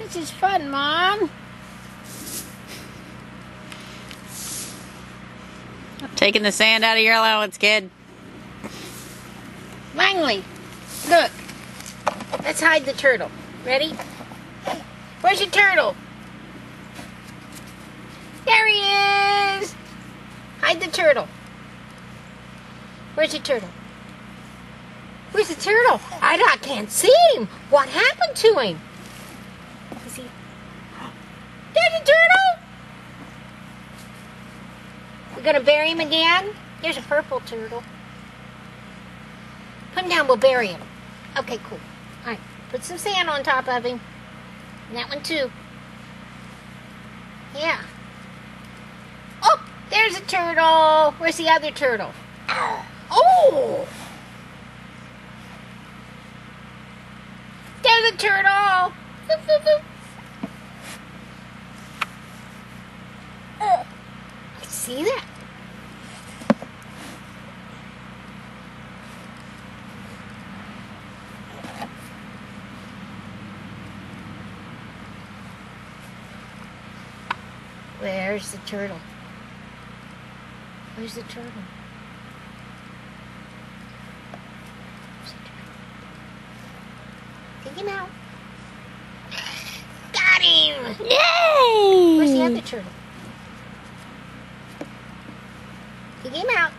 This is fun, Mom. Taking the sand out of your allowance, kid. Langley, look. Let's hide the turtle. Ready? Where's your turtle? There he is! Hide the turtle. Where's your turtle? Where's the turtle? I can't see him. What happened to him? Is he... There's a turtle! We're gonna bury him again? There's a purple turtle. Put him down, we'll bury him. Okay, cool. Alright, put some sand on top of him. And that one too. Yeah. Oh, there's a turtle. Where's the other turtle? Oh! There's a turtle. I see that. Where's the turtle? Where's the turtle? Where's the turtle? Take him out. Got him! Yay! Where's the other turtle? Take him out.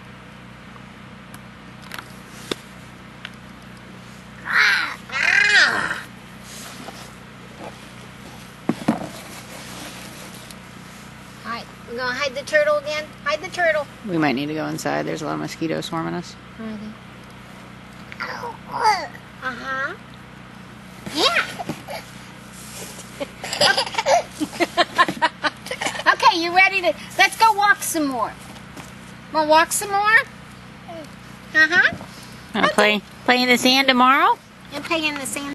Alright, we're gonna hide the turtle again. Hide the turtle. We might need to go inside. There's a lot of mosquitoes swarming us. Are they? Uh-huh. Yeah. Okay, you ready to... Let's go walk some more. Wanna walk some more? Uh-huh. Wanna play in the sand tomorrow? And play in the sand.